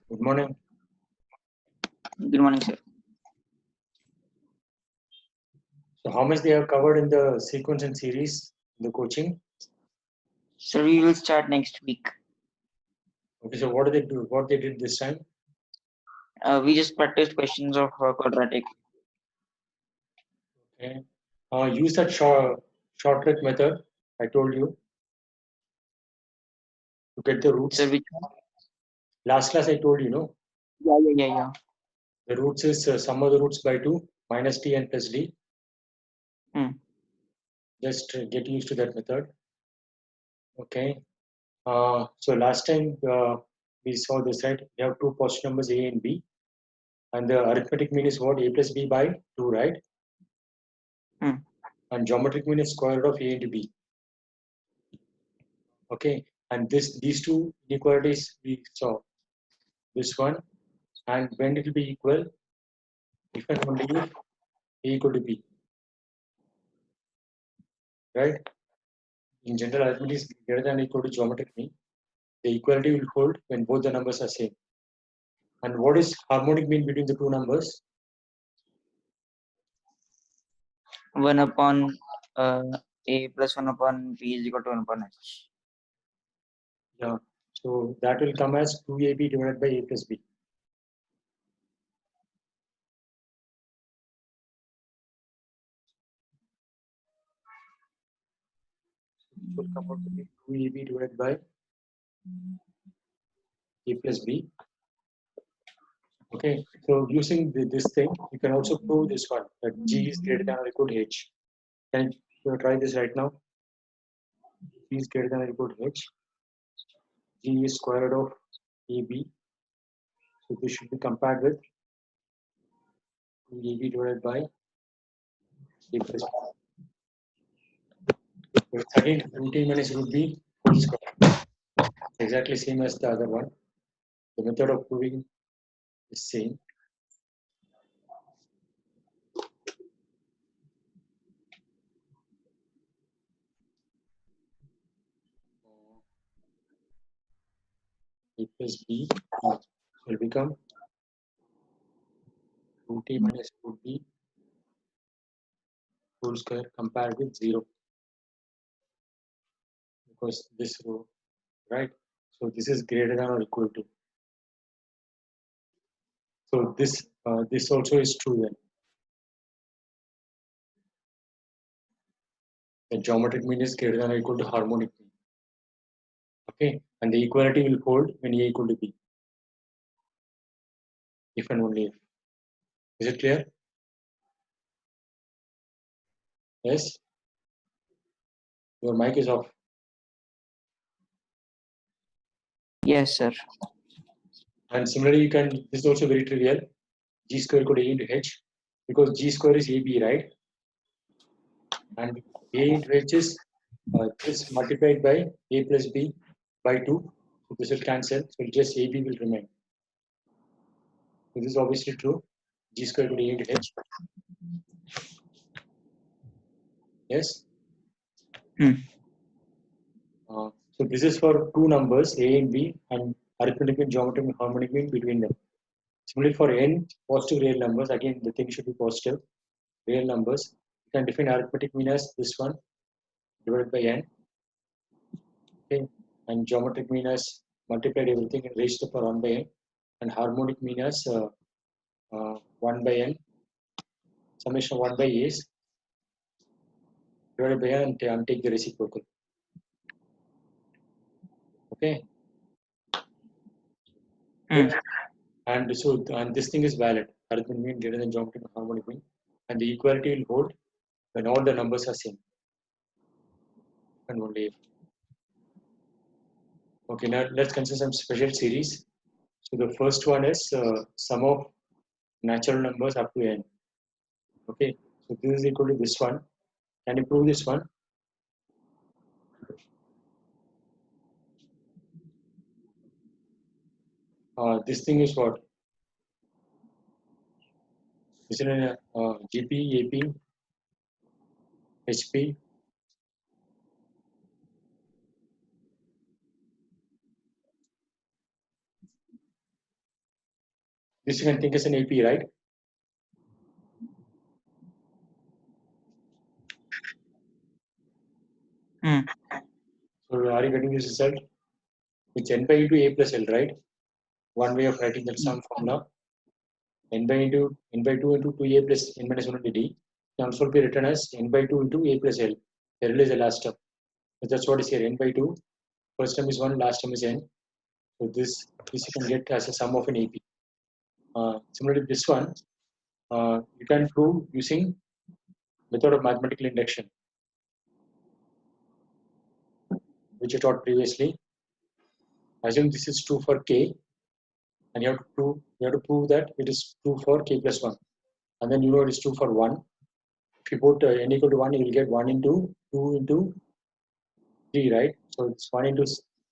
Good morning. Good morning, sir. So how much they have covered in the sequence and series, the coaching? So we will start next week. Okay, so what did they do? What they did this time? We just practiced questions of quadratic. Okay. Use that shortcut method I told you to get the roots. So which one? Last class I told you, no? Yeah. The roots is sum of the roots by 2 minus t and plus d. Just get used to that method. Okay. So last time we saw this, right? We have two positive numbers a and b. And the arithmetic mean is what? A plus b by 2, right? And geometric mean is square root of a into b. Okay, and these two inequalities we saw. This one, and when it will be equal, if and only if a equal to b. Right? In general, arithmetic is greater than or equal to geometric mean. The equality will hold when both the numbers are same. And what is harmonic mean between the two numbers? 1 upon a plus 1 upon b is equal to 1 upon h. Yeah. So that will come as 2ab divided by a plus b. It will come out to be 2ab divided by a plus b. Okay, so using this thing, you can also prove this one, that g is greater than or equal to h. Can you try this right now? G is greater than or equal to h. G is square root of AB. So this should be compared with AB divided by A plus B. So 13 minus root B whole square. Exactly same as the other one. The method of proving is same. A plus B will become 20 minus root B whole square compared with 0. Because this row, right? So this is greater than or equal to. So this also is true then. The geometric mean is greater than or equal to harmonic mean. Okay, and the equality will hold when A equal to B. If and only if. Is it clear? Yes? Your mic is off. Yes, sir. And similarly, you can, this is also very trivial. G square equal to A into H, because G square is AB, right? And A into H is this multiplied by A plus B by 2. So this will cancel. So just AB will remain. So this is obviously true. G square equal to A into H. Yes? So this is for two numbers, A and B, and arithmetic mean, geometric mean, harmonic mean between them. Similarly, for n positive real numbers, again the thing should be positive real numbers. You can define arithmetic mean as this one divided by n. Okay, and geometric mean as multiplied everything and raised to the power 1 by n, and harmonic mean as 1 by n. Summation of 1 by a is divided by n and take the reciprocal. Okay. And so and this thing is valid. Arithmetic mean greater than geometric and harmonic mean, and the equality will hold when all the numbers are same. And only if. Okay, now let's consider some special series. So the first one is sum of natural numbers up to n. Okay, so this is equal to this one. Can you prove this one? This thing is what? Is it a GP, AP, HP? This you can think as an AP, right? So are you getting this result? It's n by into a plus l, right? One way of writing that sum formula. N by 2 into 2a plus n minus 1 into d can also be written as n by 2 into a plus l. L is the last term. So that's what is here. N by 2. First term is 1, last term is n. So this you can get as a sum of an AP. Similarly, this one you can prove using method of mathematical induction, which I taught previously. Assume this is true for k, and you have to prove that it is true for k plus 1, and then you know it is true for 1. If you put n equal to 1, you will get 1 into 2 into 3, right? So it's 1 into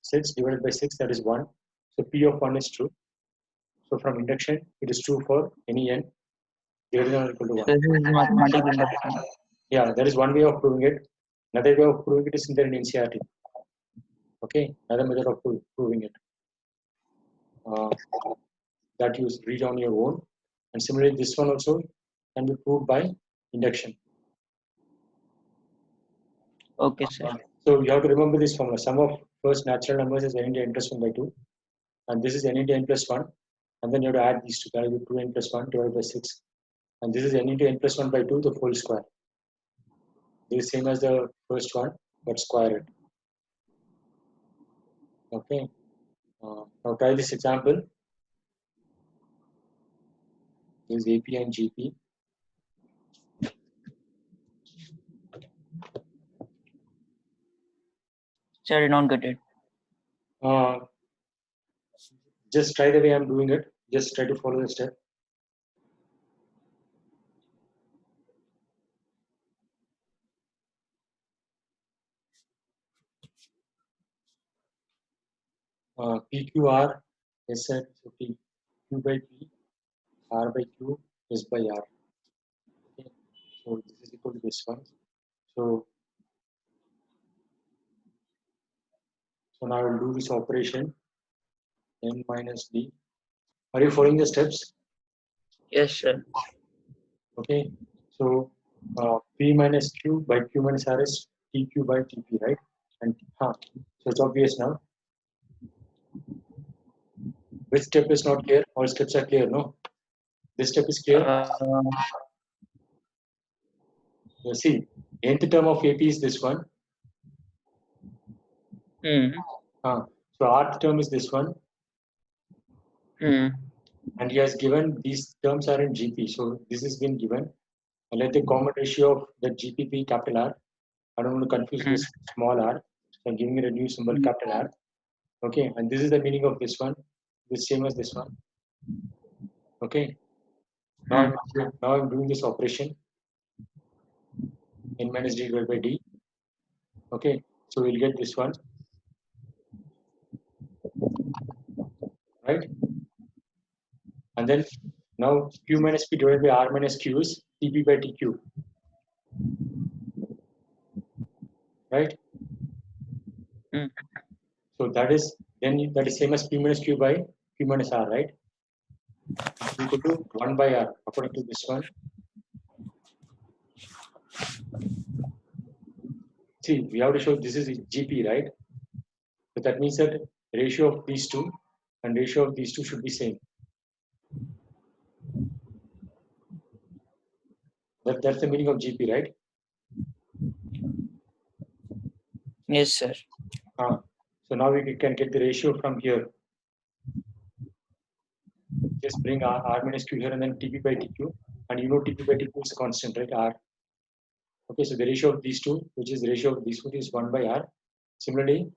6 divided by 6, that is 1. So p of 1 is true. So from induction, it is true for any n greater than or equal to 1. So this is mathematical induction. Yeah, that is one way of proving it. Another way of proving it is in there in NCERT. Okay, another method of proving it. That you read on your own. And similarly, this one also can be proved by induction. Okay, sir. So you have to remember this formula. Sum of first natural numbers is n into n plus 1 by 2. And this is n into n plus 1. And then you have to add these two. That will be 2n plus 1 divided by 6. And this is n into n plus 1 by 2, the whole square. This is same as the first one, but square it. Okay. Now try this example. This is AP and GP. Sir, I did not get it. Just try the way I'm doing it. Just try to follow the step. PQR is set to P, Q by P, R by Q, S by R. Okay. So this is equal to this one. So now I will do this operation. N minus D. Are you following the steps? Yes, sir. Okay. So P minus Q by Q minus R is TQ by TP, right? And so it's obvious now. Which step is not clear? All steps are clear, no? This step is clear. See, nth term of AP is this one. So rth term is this one. And he has given these terms are in GP. So this has been given. And let the common ratio of the GP be capital R. I don't want to confuse with small r. So I'm giving it a new symbol, capital R. Okay, and this is the meaning of this one. The same as this one. Okay. Now I'm doing this operation. N minus D divided by D. Okay, so we'll get this one. Right? And then now Q minus P divided by R minus Q is TP by TQ. Right? So that is same as P minus Q by Q minus R, right? It's equal to 1 by R according to this one. See, we have to show this is GP, right? So that means that ratio of these two and ratio of these two should be same. That's the meaning of GP, right? Yes, sir. So now we can get the ratio from here. Just bring R minus Q here and then TP by TQ. And you know TP by TQ is a constant, right? R. Okay, so the ratio of these two, which is the ratio of these two, is 1 by R. Similarly,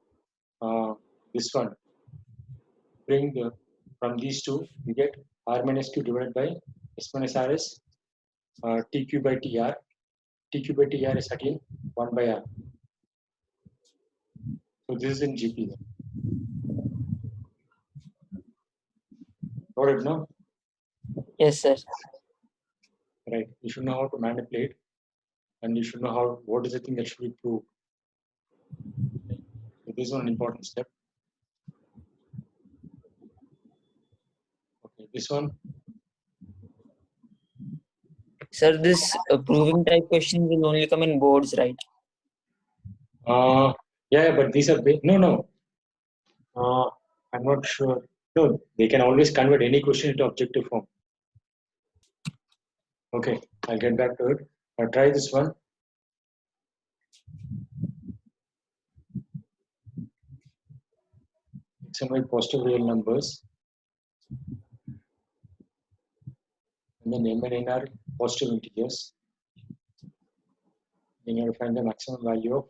this one, bring from these two, you get R minus Q divided by S minus R is TQ by TR. TQ by TR is again 1 by R. So this is in GP then. Got it now? Yes, sir. Right. You should know how to manipulate, and you should know what is the thing that should be proved. Okay. So this is one important step. Okay, this one Sir, this proving type question will only come in boards, right? Yeah, but these are no. I'm not sure. No, they can always convert any question into objective form. Okay, I'll get back to it. I'll try this one. X and Y positive real numbers. And then M and N are positive integers. Then you have to find the maximum value of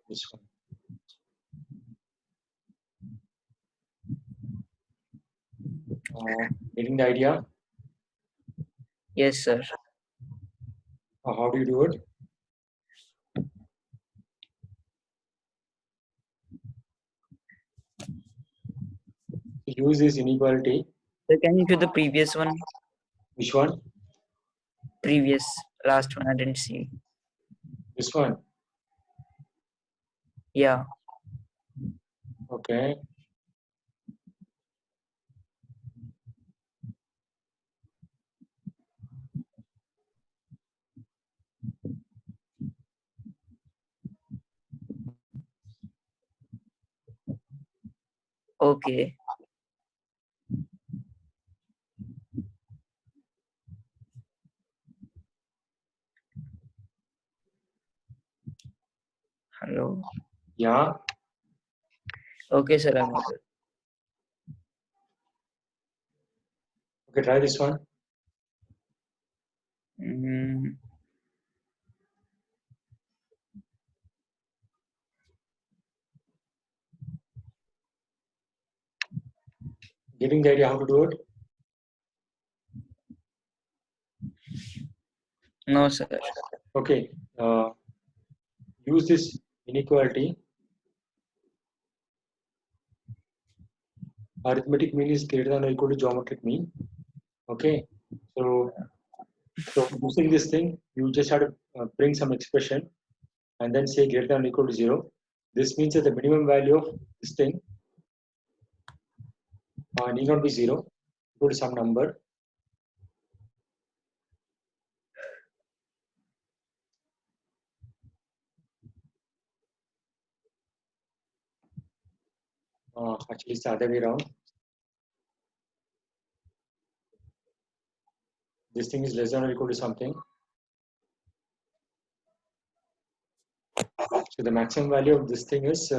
this one. Getting the idea? Yes, sir. How do you do it? Use this inequality. So can you do the previous one? Which one? Previous, last one, I didn't see. This one. Yeah. Okay. Okay. Hello. Yeah. Okay, sir, I'm audible. Okay, try this one. Getting the idea how to do it? No, sir. Okay. Use this inequality. Arithmetic mean is greater than or equal to geometric mean. Okay. So using this thing, you just have to bring some expression and then say greater than or equal to 0. This means that the minimum value of this thing need not be 0, equal to some number. Actually, it's the other way around. This thing is less than or equal to something. So the maximum value of this thing is,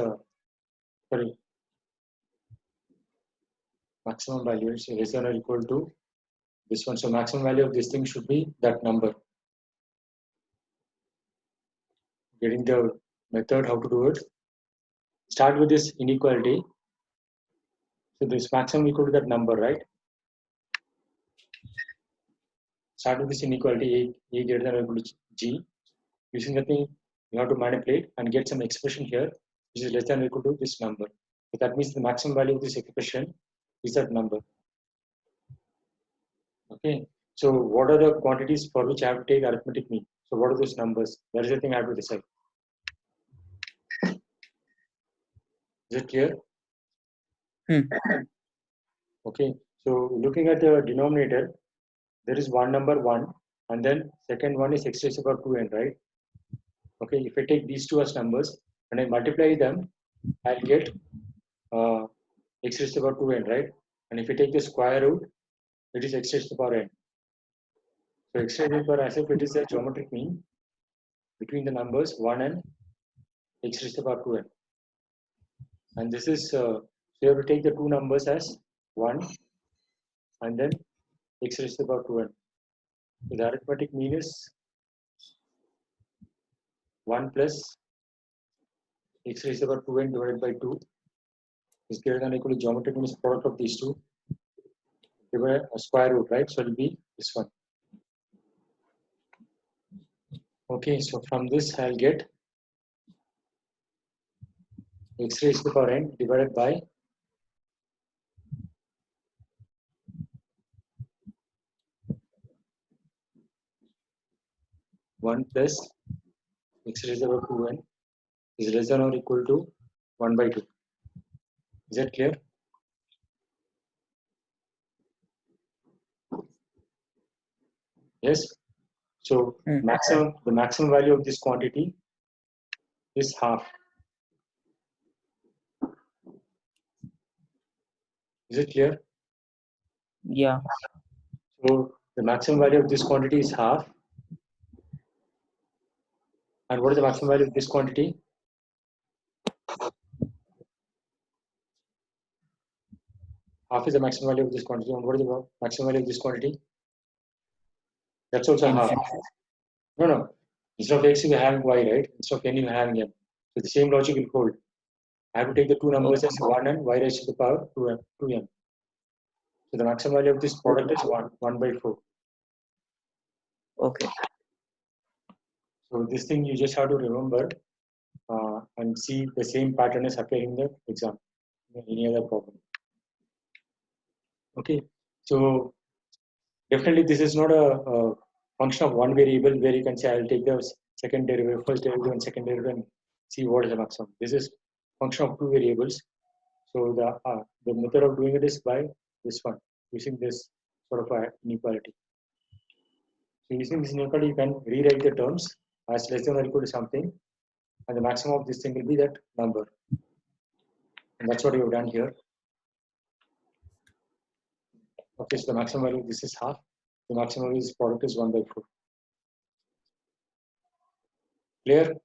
maximum value is less than or equal to this one. So maximum value of this thing should be that number. Getting the method how to do it. Start with this inequality. So this maximum equal to that number, right? Start with this inequality a greater than or equal to g. Using the thing, you have to manipulate and get some expression here, which is less than or equal to this number. So that means the maximum value of this expression is that number. Okay. So what are the quantities for which I have to take arithmetic mean? So what are those numbers? That is the thing I have to decide. Is it clear? Okay. So looking at the denominator, there is one number 1, and then second one is x raised to the power 2n, right? Okay. If I take these two as numbers and I multiply them, I'll get x raised to the power 2n, right? And if you take the square root, it is x raised to the power n. So x raised to the power, as if it is a geometric mean between the numbers 1 and x raised to the power 2n. And this is, so you have to take the two numbers as 1 and then x raised to the power 2n. So the arithmetic mean is 1 plus x raised to the power 2n divided by 2 is greater than or equal to geometric mean is product of these two divided a square root, right? So it will be this one. Okay, so from this I'll get x raised to the power n divided by 1 plus x raised to the power 2n is less than or equal to 1 by 2. Is that clear? Yes. So the maximum value of this quantity is half. Is it clear? Yeah. So the maximum value of this quantity is half. And what is the maximum value of this quantity? Half is the maximum value of this quantity. And what is the maximum value of this quantity? That's also half. No. Instead of x, you are having y, right? Instead of n, you are having m. So the same logic will hold. I have to take the two numbers as 1 and y raised to the power 2m. So the maximum value of this product is 1 by 4. Okay. So this thing you just have to remember and see the same pattern is appearing in the exam. Any other problem. Okay. So definitely this is not a function of one variable where you can say I'll take the second derivative, first derivative and second derivative and see what is the maximum. This is function of two variables. So the method of doing it is by this one, using this sort of inequality. So using this inequality, you can rewrite the terms as less than or equal to something, and the maximum of this thing will be that number. And that's what you have done here. Okay, so the maximum value of this is half. The maximum of this product is 1 by 4. Clear?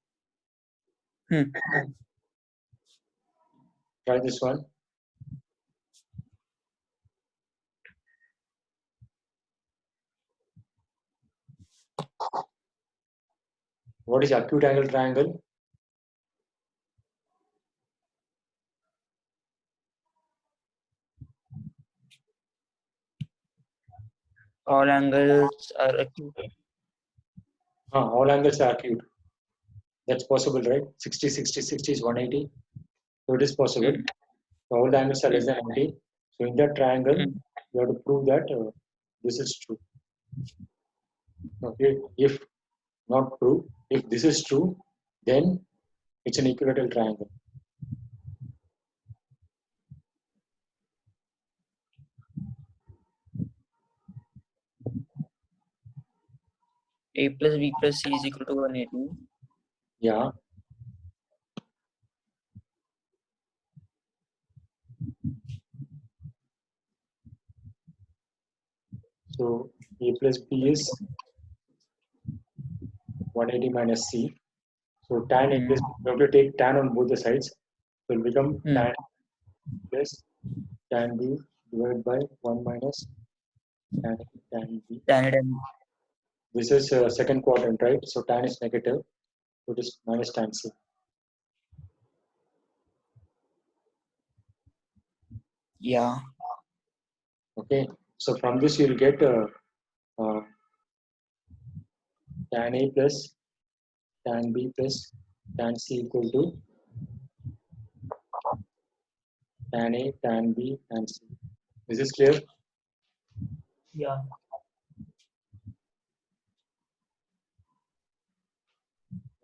Try this one. What is acute angle triangle? All angles are acute. All angles are acute. That's possible, right? 60, 60, 60 is 180. So it is possible. So all the angles are less than 90. So in that triangle, you have to prove that this is true. Okay, if not true, if this is true, then it's an equilateral triangle. A plus B plus C is equal to 180. Yeah. So A plus B is 180 minus C. So tan A plus B, you have to take tan on both the sides. So it will become tan plus tan B divided by 1 minus tan A, tan B. This is second quadrant, right? So tan is negative. So it is minus tan C. Yeah. Okay. So from this you will get tan A plus tan B plus tan C equal to tan A, tan B, tan C. Is this clear? Yeah.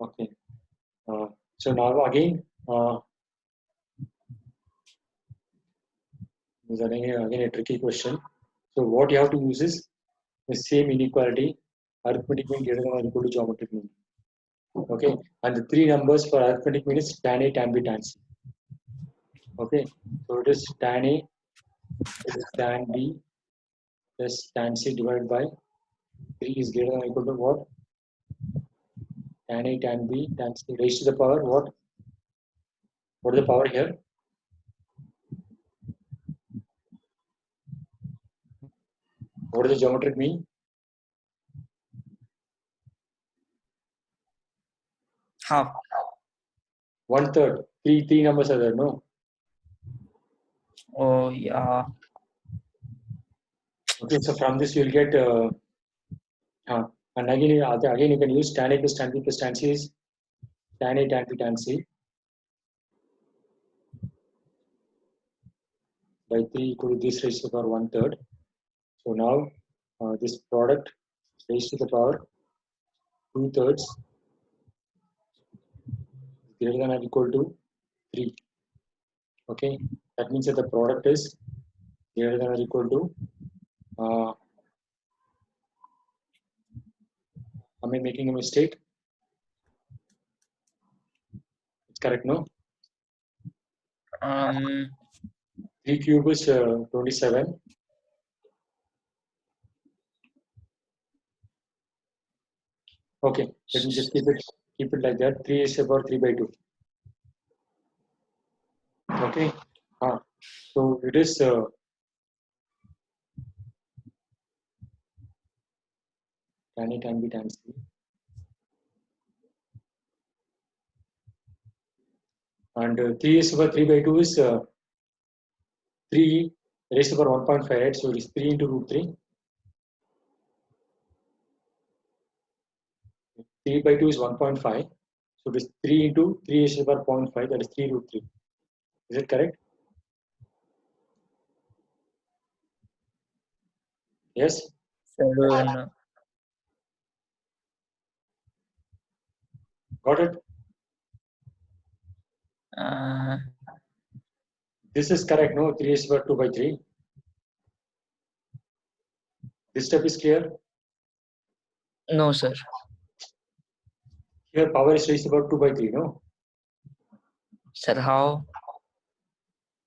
Okay. So now again, is again a tricky question. So what you have to use is the same inequality, arithmetic mean greater than or equal to geometric mean. Okay, and the three numbers for arithmetic mean is tan A, tan B, tan C. Okay, so it is tan A is tan B plus tan C divided by 3 is greater than or equal to what? Tan A, tan B, tan C raised to the power what? What is the power here? What is the geometric mean? Half. 1/3. Three numbers are there, no? Oh yeah. Okay, so from this you'll get and again you can use tan A plus tan B plus tan C is tan A, tan B, tan C by 3 equal to this raised to the power 1/3. So now this product raised to the power 2/3 greater than or equal to 3. Okay, that means that the product is greater than or equal to Am I making a mistake? It's correct, no? 3 cube is 27. Okay, let me just keep it like that. 3 is about 3 by 2. Okay, so it is tan A tan B tan C. And 3 is over 3 by 2 is 3 raised to the power 1.5, right? So it is 3 into root 3. 3 by 2 is 1.5. So it is 3 into 3 raised to the power 0.5, that is 3 root 3. Is it correct? Yes? 7. Got it? This is correct, no? 3 raised to the power 2 by 3. This step is clear? No, sir. Here power is raised to the power 2 by 3, no? Sir, how?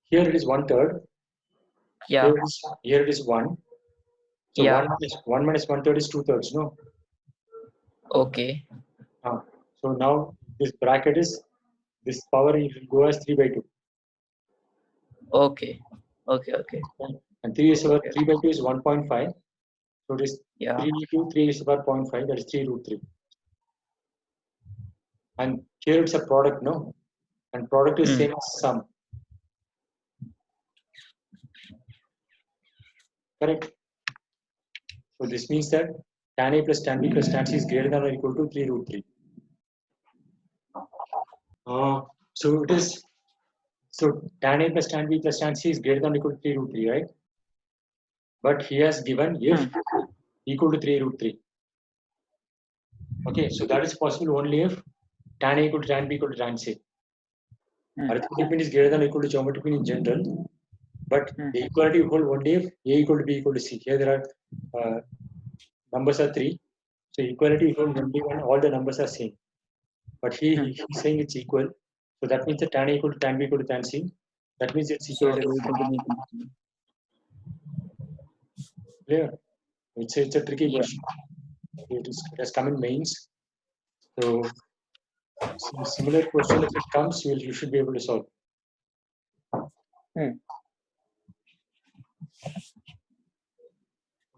Here it is 1/3. Yeah. Here it is 1. So Yeah. 1 minus 1/3 is 2/3, no? Okay. So now this bracket is, this power it will go as 3 by 2. Okay. Okay. And 3 is over 3 by 2 is 1.5. So it is Yeah. 3 into 3 is over 0.5, that is 3 root 3. And here it's a product, no? And product is same as sum. Correct? So this means that tan A plus tan B plus tan C is greater than or equal to 3 root 3. So it is, so tan A plus tan B plus tan C is greater than or equal to 3 root 3, right? But he has given if equal to 3 root 3. Okay, so that is possible only if tan A equal to tan B equal to tan C. Arithmetic mean is greater than or equal to geometric mean in general, but the equality will hold only if A equal to B equal to C. Here there are numbers are 3, so equality holds only when all the numbers are same. But he's saying it's equal, so that means that tan A equal to tan B equal to tan C. That means it's equal to. Clear? It's a tricky question. It has come in mains. So similar question, if it comes, you should be able to solve.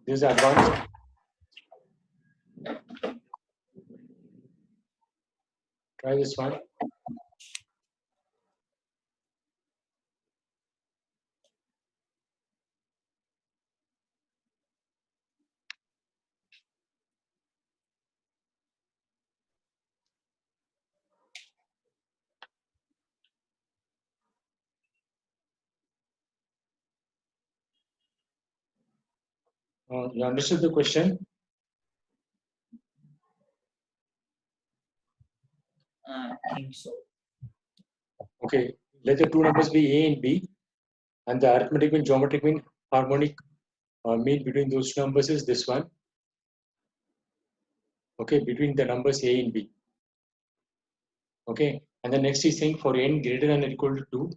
This is advanced. Try this one. You understood the question? I think so. Okay, let the two numbers be A and B, and the arithmetic mean, geometric mean, harmonic mean between those two numbers is this one. Okay, between the numbers A and B. Okay, and the next is saying for n greater than or equal to 2.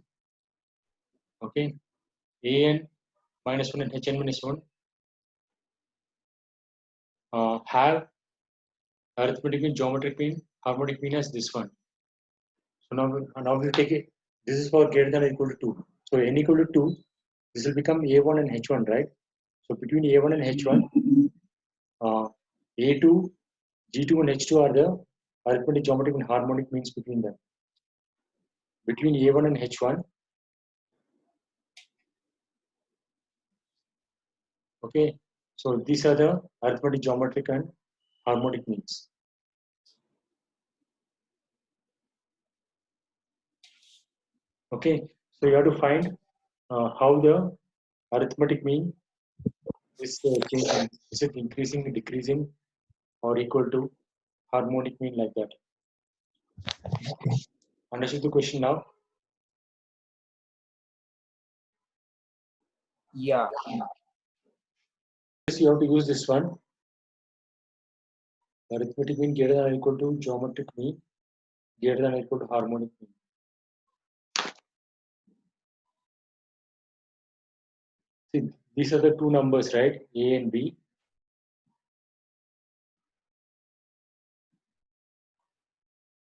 Okay, an minus 1 and hn minus 1 have arithmetic mean, geometric mean, harmonic mean as this one. So now we'll take it. This is for greater than or equal to 2. So n equal to 2, this will become a1 and h1, right? So between a1 and h1, a2, g2 and h2 are the arithmetic, geometric and harmonic means between them. Between a1 and h1, okay, so these are the arithmetic, geometric and harmonic means. Okay, so you have to find how the arithmetic mean is changing. Is it increasing, decreasing, or equal to harmonic mean, like that? Understood the question now? Yeah. You have to use this one. Arithmetic mean greater than or equal to geometric mean greater than or equal to harmonic mean. See, these are the two numbers, right? A and B.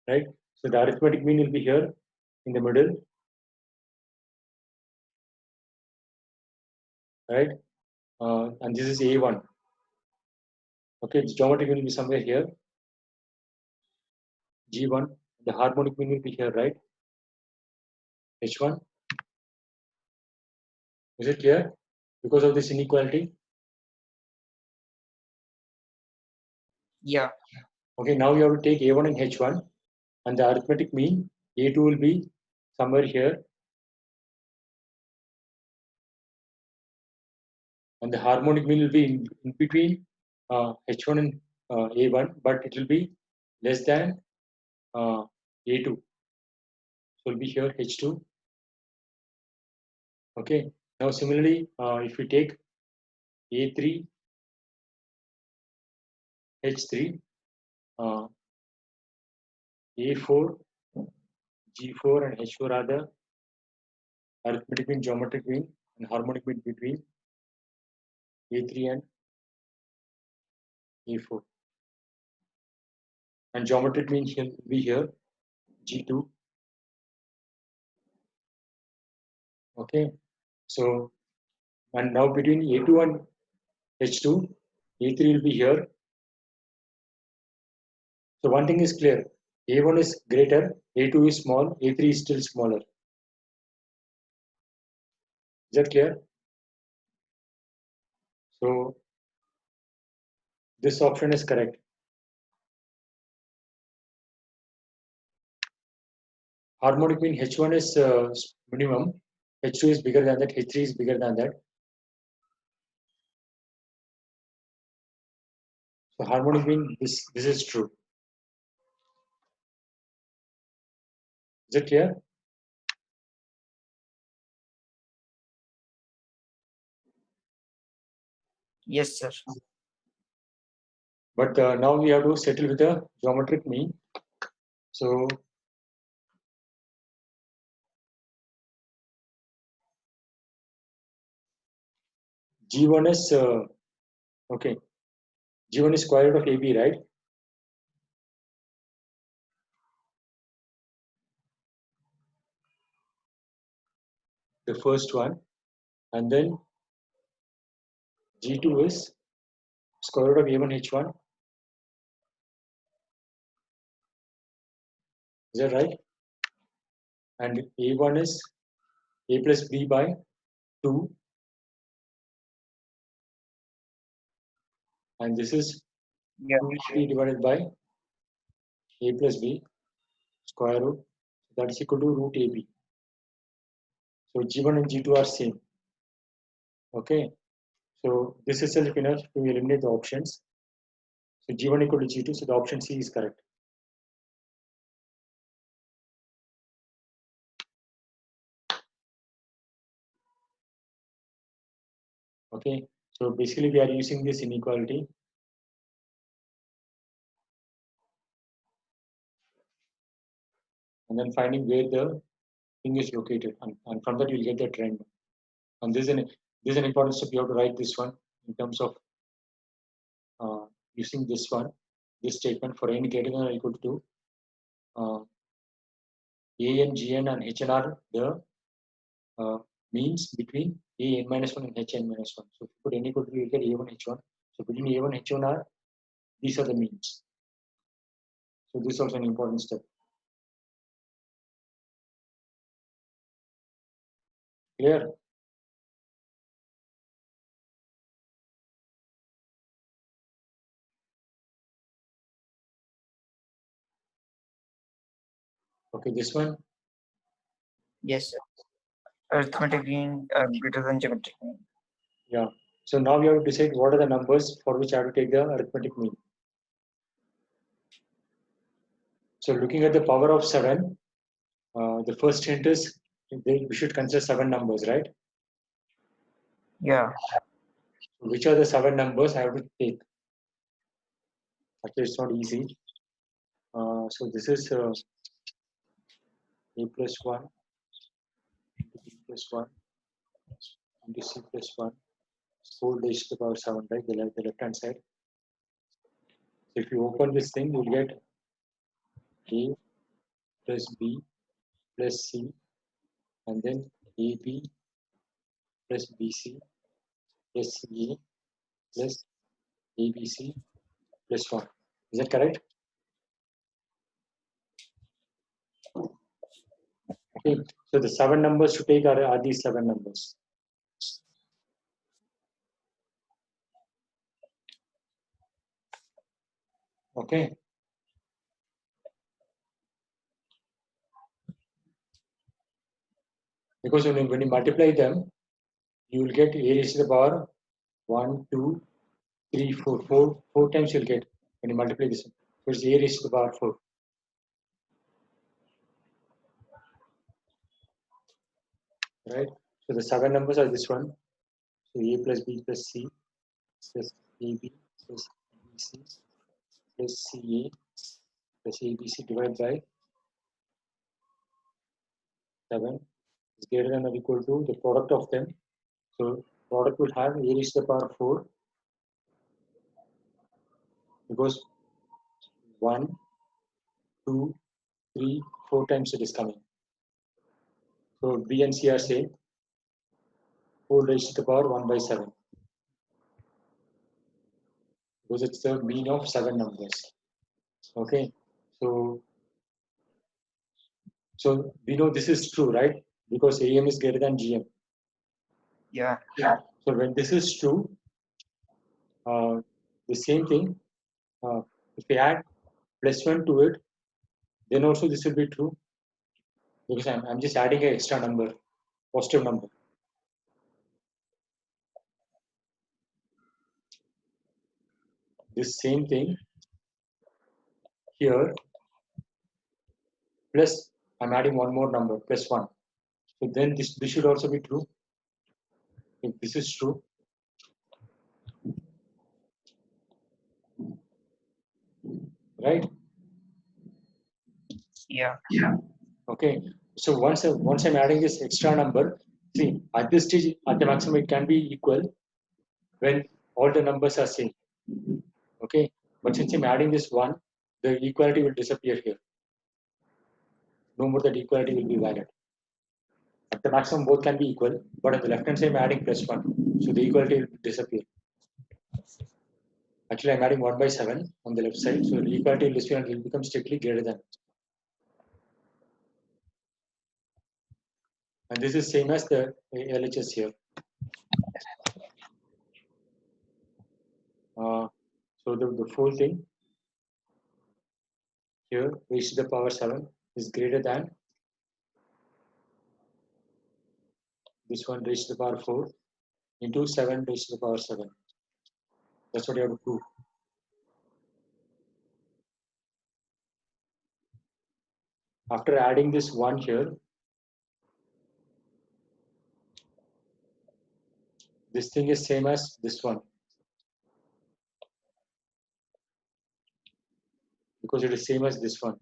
Right? So the arithmetic mean will be here in the middle. Right? And this is A1. Okay, the geometric mean will be somewhere here. G1. The harmonic mean will be here, right? H1. Is it clear? Because of this inequality. Yeah. Okay, now you have to take A1 and H1, and the arithmetic mean A2 will be somewhere here, and the harmonic mean will be in between H1 and A1, but it will be less than A2. So it will be here H2. Okay. Now similarly, if we take A3, H3, A4, G4, and H4 are the arithmetic mean, geometric mean, and harmonic mean between A3 and A4. And geometric mean will be here G2. Okay. So, and now between A2 and H2, A3 will be here. So one thing is clear. A1 is greater, A2 is small, A3 is still smaller. Is that clear? So this option is correct. Harmonic mean H1 is minimum, H2 is bigger than that, H3 is bigger than that. So harmonic mean this is true. Is it clear? Yes, sir. But now we have to settle with the geometric mean. So G1 is okay. G1 is square root of AB, right? The first one, and then G2 is square root of A1 H1. Is that right? And A1 is A plus B by 2. And this is 2AB divided by A plus B square root. That is equal to root AB. So G1 and G2 are same. Okay. So this is itself enough to eliminate the options. So G1 equal to G2. So the option C is correct. Okay. So basically we are using this inequality. And then finding where the thing is located. And from that you'll get the trend. And this is an important step. You have to write this one in terms of using this statement for n greater than or equal to an, gn, and hn are the means between an minus 1 and hn minus 1. So if you put n equal to, you get a1 h1. So between a1 h1 are these are the means. So this is also an important step. Clear? Okay, this one. Yes, sir. Arithmetic mean greater than geometric mean. Yeah. So now we have to decide what are the numbers for which I have to take the arithmetic mean. So looking at the power of 7, the first hint is we should consider 7 numbers, right? Yeah. So which are the 7 numbers I have to take? Actually, it's not easy. So this is a plus 1 into b plus 1 into c plus 1 whole raised to the power 7, right? The left hand side. So if you open this thing, you'll get a plus b plus c, and then ab plus bc plus ca plus abc plus 1. Is that correct? Okay. So the 7 numbers to take are these 7 numbers. Okay. Because when you multiply them, you will get a raised to the power 1, 2, 3, 4. 4 times you'll get when you multiply this. So it's a raised to the power 4. Right? So the 7 numbers are this one. So a plus b plus c plus ab plus bc plus ca plus abc divided by 7 is greater than or equal to the product of them. So product will have a raised to the power 4 because 1, 2, 3, 4 times it is coming. So b and c are same. 4 raised to the power 1 by 7. Because it's the mean of 7 numbers. Okay. So we know this is true, right? Because AM is greater than GM. Yeah. So when this is true, the same thing, if we add plus 1 to it, then also this will be true. Because I'm just adding an extra number, positive number. This same thing here, plus I'm adding one more number, plus 1. So then this should also be true. If this is true, right? Yeah. Okay. So once I'm adding this extra number, see at this stage at the maximum it can be equal when all the numbers are same. Okay. But since I'm adding this one, the equality will disappear here. No more that equality will be valid. At the maximum both can be equal, but at the left hand side I'm adding plus 1. So the equality will disappear. Actually I'm adding 1 by 7 on the left side. So the equality will disappear and it will become strictly greater than. And this is same as the LHS here. So the full thing here raised to the power 7 is greater than this one raised to the power 4 into 7 raised to the power 7. That's what you have to prove. After adding this 1 here, this thing is same as this one. Because it is same as this one.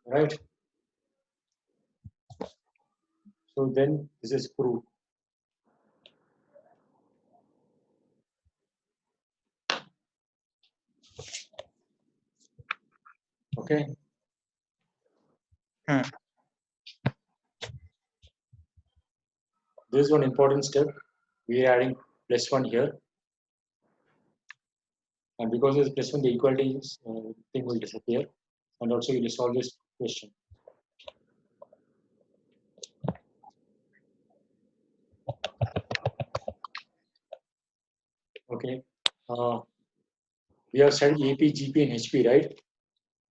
Right? So then this is proved. Okay. This is one important step. We are adding plus 1 here. And because of this plus 1, the equality thing will disappear. And also you will solve this question. Okay. We have studied AP, GP, and HP, right?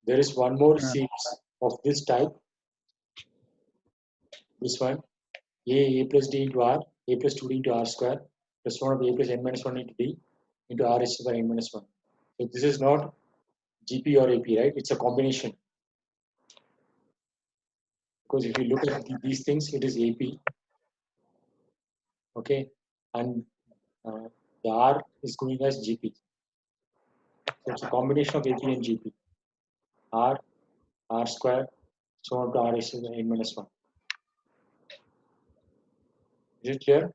There is one more series of this type. This one, A plus D into R, A plus 2D into R square, plus 1 of A plus N minus 1 into D into R is to the power N minus 1. So this is not GP or AP, right? It's a combination. Because if you look at these things, it is AP. Okay, and the R is going as GP. So it's a combination of AP and GP. R, R square, so on to R is n minus 1. Is it clear?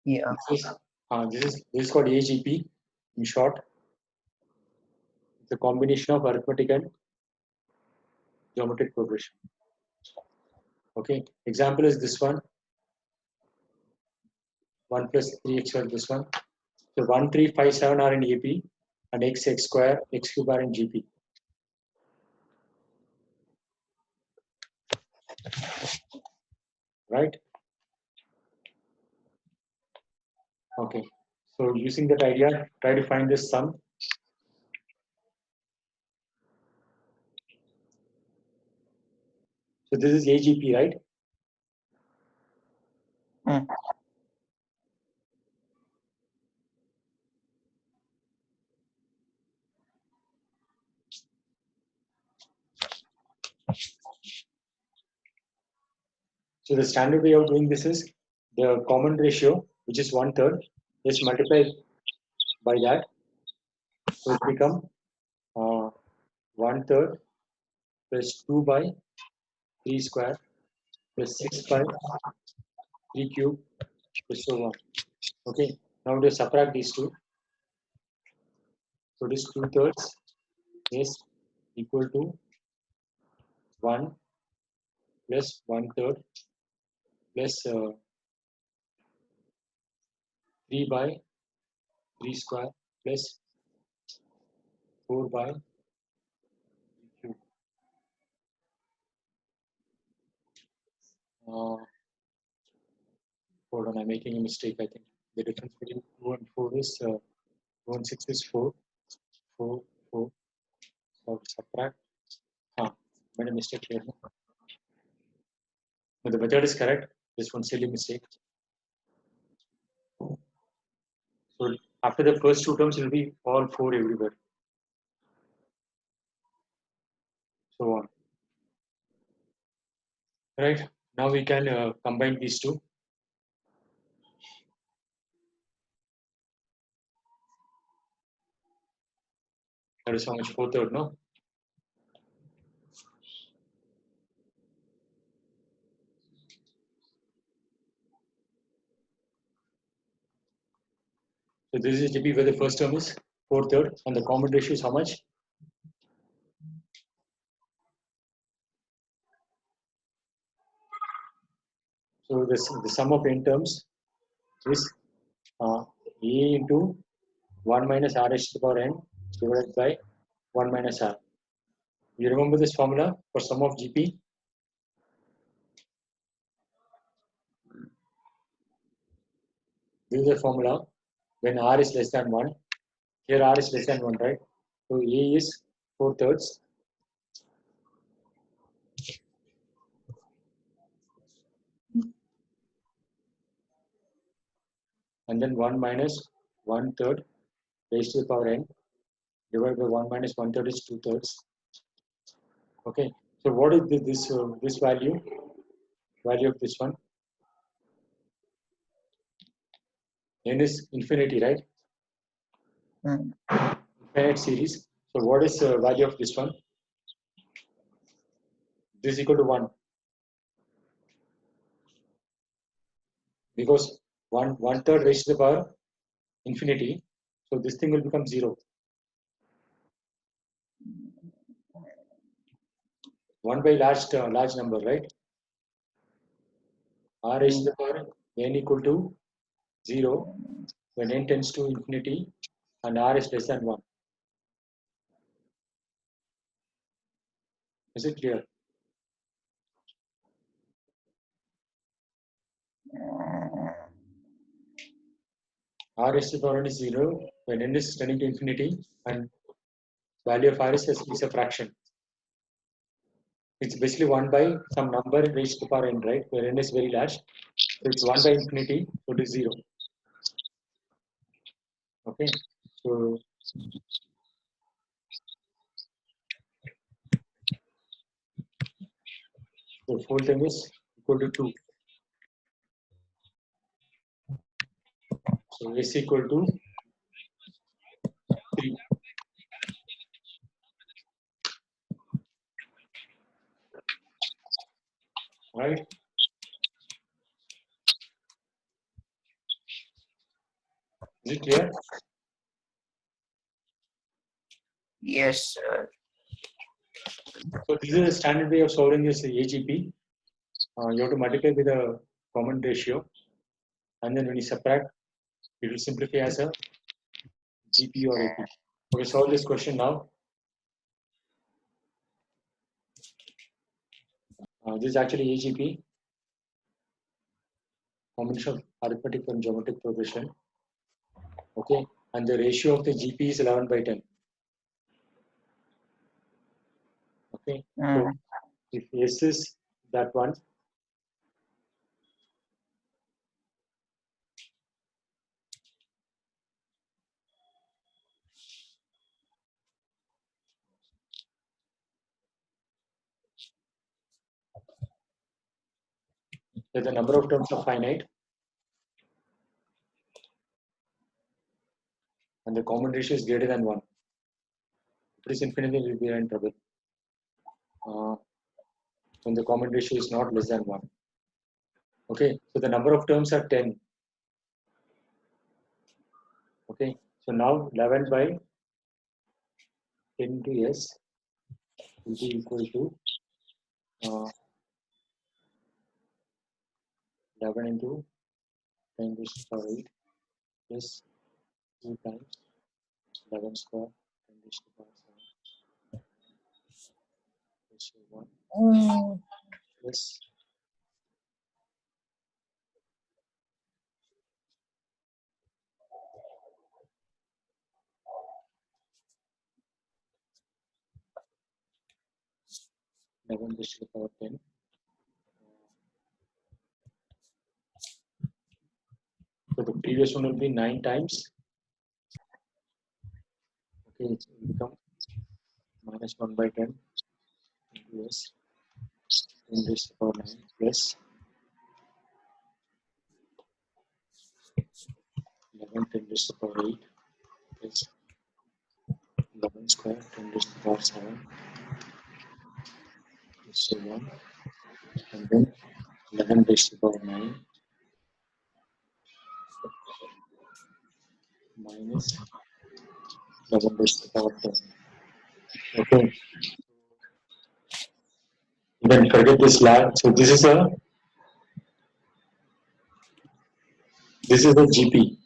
Yeah. This is called AGP in short. It's a combination of arithmetic and geometric progression. Okay, example is this one. 1 plus 3x square this one. So 1, 3, 5, 7 are in AP and x square, x cube are in GP. Right? Okay. So using that idea, try to find this sum. So this is AGP, right? Mm. So the standard way of doing this is the common ratio, which is 1/3, is multiplied by that. So it become 1/3 plus 2 by 3 square plus 6 by 3 cube plus so on. Okay. Now to subtract these two. So this 2/3 is equal to 1 plus 1/3 plus 3 by 3 square plus 4 by 3 cube. Hold on, I'm making a mistake. I think the difference between 2 and 4 is 2 and 6 is 4. 4, 4. So subtract. Made a mistake here. But the method is correct. This one silly mistake. So after the first two terms, it will be all 4 everywhere. So on. Right. Now we can combine these two. That is how much 4/3, no? So this is GP where the first term is 4/3 and the common ratio is how much? So the sum of n terms is A into 1 minus R h to the power n divided by 1 minus R. You remember this formula for sum of GP? This is the formula when R is less than 1. Here R is less than 1, right? So A is 4/3. And then 1 minus 1/3 raised to the power n divided by 1 minus 1/3 is 2/3. Okay. So what is this value? Value of this one? N is infinity, right? Mm. Infinite series. So what is the value of this one? This is equal to 1. Because 1/3 raised to the power infinity. So this thing will become 0. 1 by large number, right? R raised to the power n equal to 0 when n tends to infinity and R is less than 1. Is it clear? R raised to the power n is 0 when n is tending to infinity and value of R is a fraction. It's basically 1 by some number raised to the power n, right? Where n is very large. So it's 1 by infinity, so it is 0. Okay. So the whole thing is equal to 2. So S equal to 3. Right? Is it clear? Yes, sir. So this is a standard way of solving this AGP. You have to multiply with a common ratio, and then when you subtract, it will simplify as a GP or AP. Okay, solve this question now. This is actually AGP, combination of arithmetic and geometric progression. Okay, and the ratio of the GP is 11 by 10. Okay, so if S is that one, then the number of terms are finite, and the common ratio is greater than 1. If it is infinity, we will be in trouble. When the common ratio is not less than 1. Okay, so the number of terms are 10. Okay, so now 11 by 10 to S will be equal to 11 into 10 to the power 8 plus 2 times 11 square 10 to the power 7 plus 1 plus 11 to the power 10. So the previous one will be 9 times. Okay, it will become minus 1 by 10 into S 10 to the power 9 plus 11 10 to the power 8 plus 11 square 10 to the power 7 plus 1 and then 11 to the power 9 minus 11 to the power 10. Okay, then forget this lab. So this is a GP.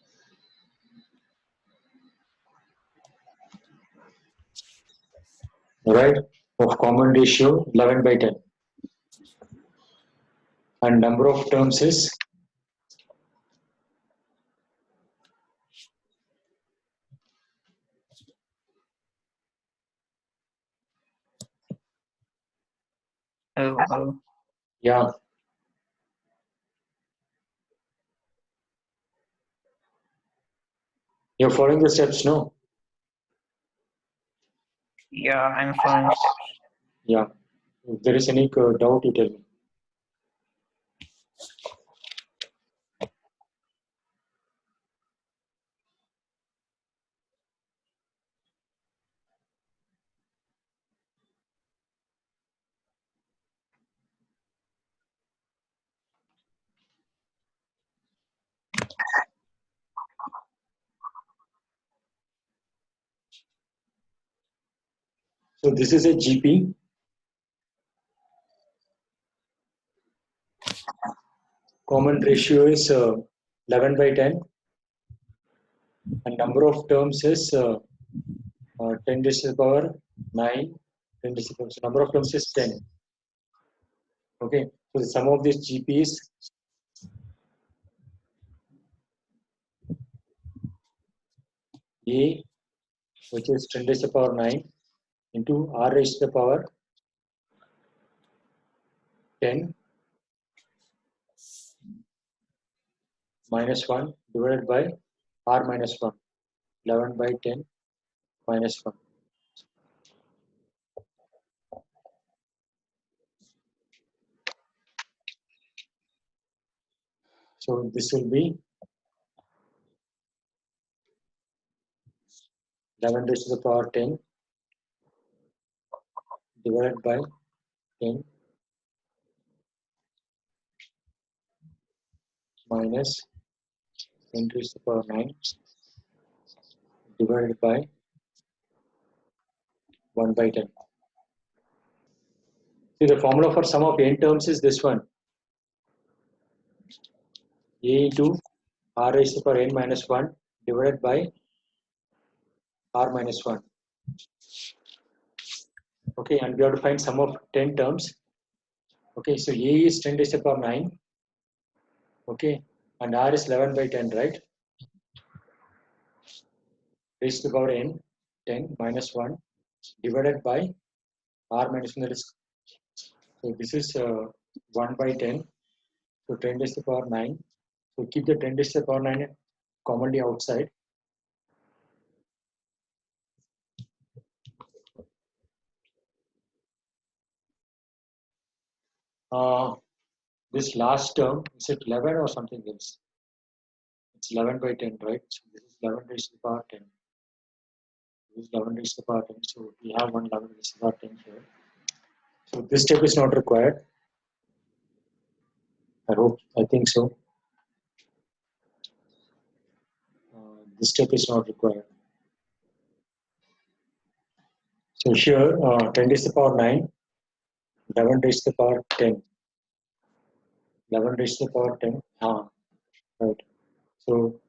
Right, of common ratio 11 by 10, and number of terms is yeah. You're following the steps, no? Yeah, I'm following steps. Yeah. If there is any doubt, you tell me. So this is a GP. Common ratio is 11 by 10, and number of terms is 10 to the power 9, 10 to the power. So number of terms is 10. Okay, so the sum of these GPs A, which is 10 to the power 9, into R raised to the power 10 minus 1 divided by R minus 1. 11 by 10 minus 1. So this will be 11 raised to the power 10 divided by 10 minus 10 raised to the power 9 divided by 1 by 10. See, the formula for sum of n terms is this one. A into r raised to the power n minus 1 divided by r minus 1. Okay, and we have to find sum of 10 terms. Okay, so A is 10 raised to the power 9. Okay, and r is 11 by 10, right? Raised to the power n 10 minus 1 divided by r minus 1. That is, so this is 1 by 10. So 10 raised to the power 9. So keep the 10 raised to the power 9 commonly outside. This last term, is it 11 or something else? It's 11 by 10, right? So this is 11 raised to the power 10. This is 11 raised to the power 10. So we have one 11 raised to the power 10 here. So this step is not required. I think so. This step is not required. So here, 10 raised to the power 9, 11 raised to the power 10. 11 raised to the power 10. Right. So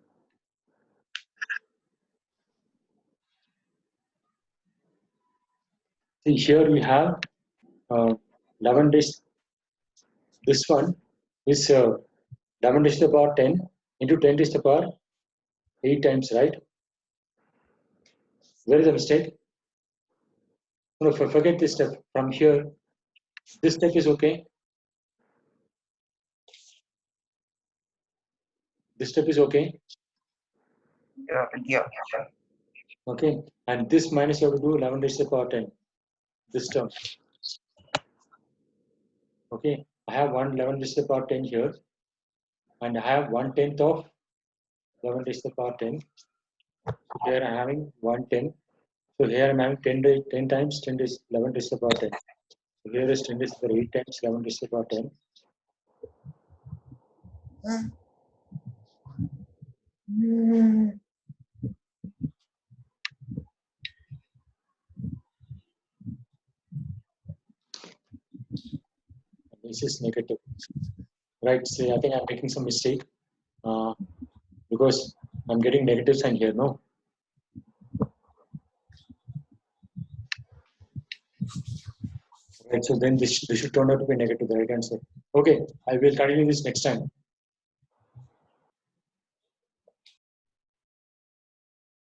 see, here we have 11 raised. This one is 11 raised to the power 10 into 10 raised to the power 8 times, right? Where is the mistake? No, forget this step. From here, this step is okay. This step is okay. Yeah. Okay, and this minus you have to do 11 raised to the power 10. This term. Okay, I have 11 raised to the power 10 here, and I have 1/10 of 11 raised to the power 10. So here I'm having 1/10. So here I'm having 10 times 10 raised 11 raised to the power 10. So here is 10 raised to the power 8 times 11 raised to the power 10. This is negative. Right, so I think I'm making some mistake because I'm getting negative sign here, no? Right, so then this should turn out to be negative, the right answer. Okay, I will continue this next time.